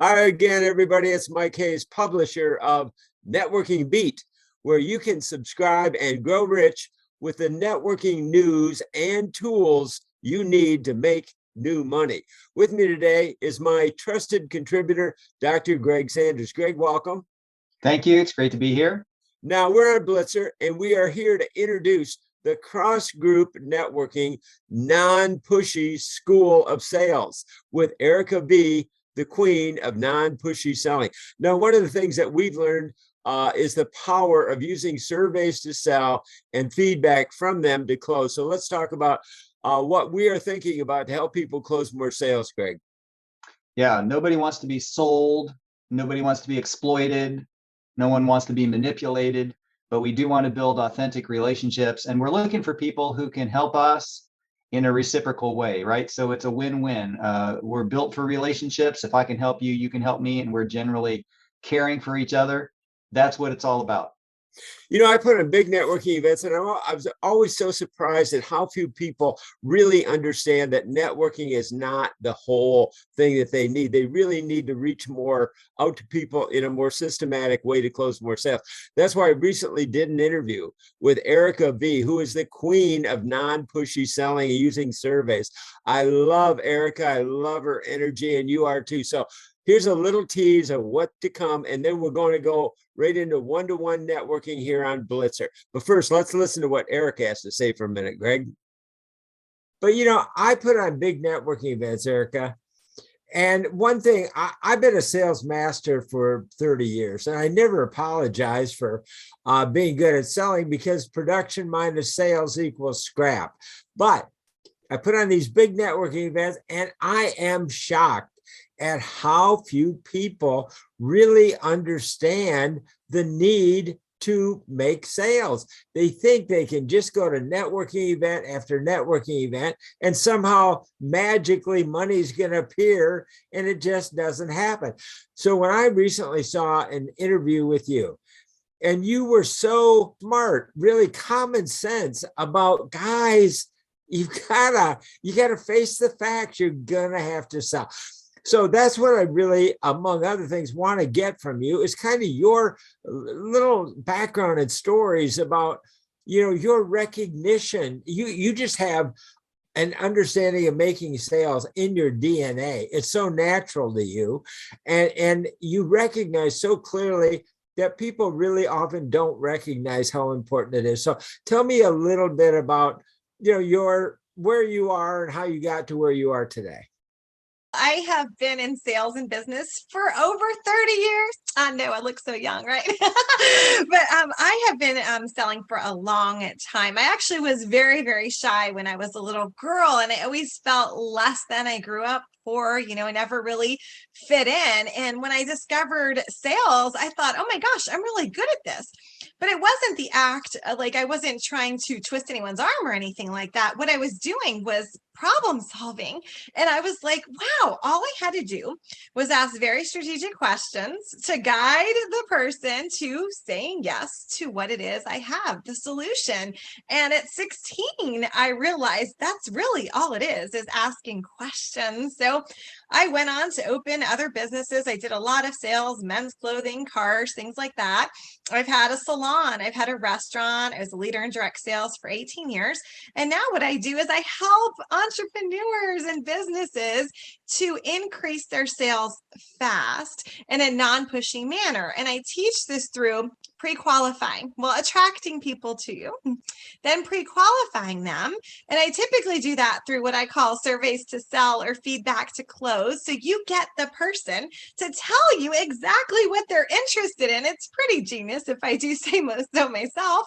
Hi again, everybody. It's Mike Hayes, publisher of Networking Beat, where you can subscribe and grow rich with the networking news and tools you need to make new money. With me today is my trusted contributor, Dr. Greg Sanders. Greg, welcome. Thank you. It's great to be here. Now, we're on Blitzer, and we are here to introduce the cross-group networking, non-pushy school of sales with Erica B., the queen of non-pushy selling. Now, one of the things that we've learned is the power of using surveys to sell and feedback from them to close. So let's talk about what we are thinking about to help people close more sales, Greg. Yeah, nobody wants to be sold. Nobody wants to be exploited. No one wants to be manipulated, but we do want to build authentic relationships. And we're looking for people who can help us in a reciprocal way, right? So it's a win-win. We're built for relationships. If I can help you, you can help me. And we're generally caring for each other. That's what it's all about. You know, I put on big networking events, and I was always so surprised at how few people really understand that networking is not the whole thing that they need. They really need to reach more out to people in a more systematic way to close more sales. That's why I recently did an interview with Erica B., who is the queen of non-pushy selling and using surveys. I love Erica. I love her energy, and you are too. So here's a little tease of what to come, and then we're going to go right into one-to-one networking here on Blitzer. But first, let's listen to what Eric has to say for a minute, Greg. But, you know, I put on big networking events, Erica. And one thing, I've been a sales master for 30 years, and I never apologize for being good at selling, because production minus sales equals scrap. But I put on these big networking events, and I am shocked at how few people really understand the need to make sales. They think they can just go to networking event after networking event and somehow magically money's going to appear, and it just doesn't happen. So when I recently saw an interview with you, and you were so smart, really common sense about, guys, you gotta face the facts. You're gonna have to sell. So that's what I really, among other things, want to get from you is kind of your little background and stories about, you know, your recognition. You just have an understanding of making sales in your DNA. It's so natural to you, and you recognize so clearly that people really often don't recognize how important it is. So tell me a little bit about, you know, where you are and how you got to where you are today. I have been in sales and business for over 30 years. I know I look so young, right? But I have been selling for a long time. I actually was very, very shy when I was a little girl, and I always felt less than. I grew up poor, you know, I never really fit in. And when I discovered sales, I thought, oh my gosh, I'm really good at this. But it wasn't the act, like I wasn't trying to twist anyone's arm or anything like that. What I was doing was problem solving. And I was like, wow, all I had to do was ask very strategic questions to guide the person to saying yes to what it is I have, the solution. And at 16, I realized that's really all it is asking questions. So I went on to open other businesses. I did a lot of sales, men's clothing, cars, things like that. I've had a salon. I've had a restaurant. I was a leader in direct sales for 18 years. And now what I do is I help entrepreneurs and businesses to increase their sales fast in a non-pushy manner. And I teach this through pre-qualifying, well, attracting people to you, then pre-qualifying them. And I typically do that through what I call surveys to sell or feedback to close. So you get the person to tell you exactly what they're interested in. It's pretty genius, if I do say so myself.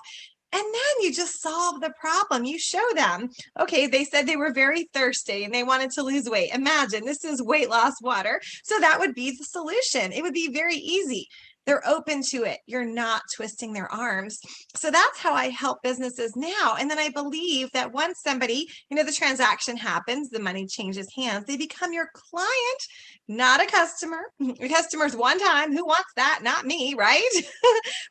And then you just solve the problem. You show them, okay, they said they were very thirsty and they wanted to lose weight. Imagine this is weight loss water. So that would be the solution. It would be very easy. They're open to it. You're not twisting their arms. So that's how I help businesses now. And then I believe that once somebody, you know, the transaction happens, the money changes hands, they become your client. not a customer. A customer's one time. Who wants that? Not me, right?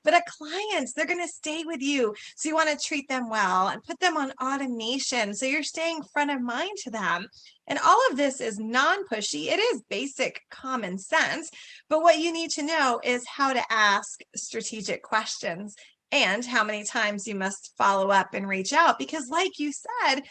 But a client, they're going to stay with you. So you want to treat them well and put them on automation. So you're staying front of mind to them. And all of this is non-pushy. It is basic common sense. But what you need to know is how to ask strategic questions and how many times you must follow up and reach out. Because like you said,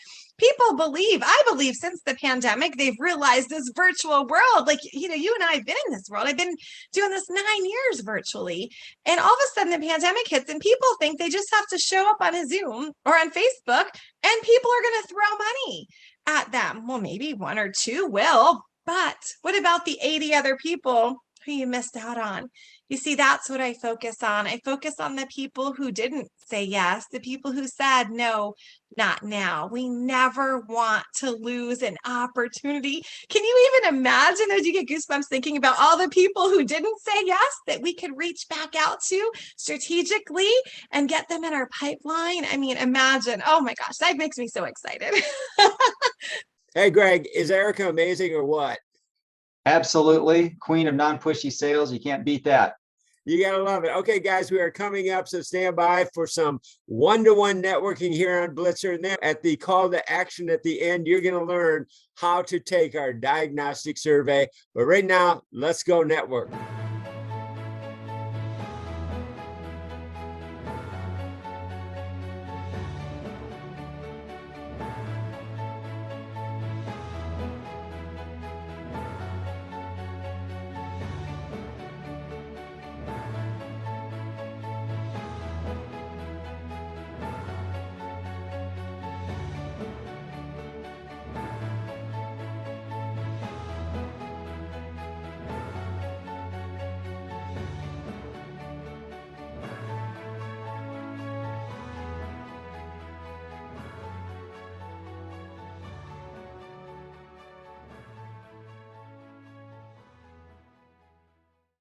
I believe since the pandemic, they've realized this virtual world, like, you and I have been in this world. I've been doing this 9 years virtually. And all of a sudden the pandemic hits and people think they just have to show up on a Zoom or on Facebook and people are going to throw money at them. Well, maybe one or two will, but what about the 80 other people who you missed out on? You see, that's what I focus on. I focus on the people who didn't say yes, the people who said, no, not now. We never want to lose an opportunity. Can you even imagine, as you get goosebumps thinking about all the people who didn't say yes that we could reach back out to strategically and get them in our pipeline? I mean, imagine. Oh my gosh, that makes me so excited. Hey, Greg, is Erica amazing or what? Absolutely. Queen of non-pushy sales. You can't beat that. You got to love it. Okay, guys, we are coming up, so stand by for some one-to-one networking here on Blitzer. And then at the call to action at the end, you're going to learn how to take our diagnostic survey. But right now, let's go network.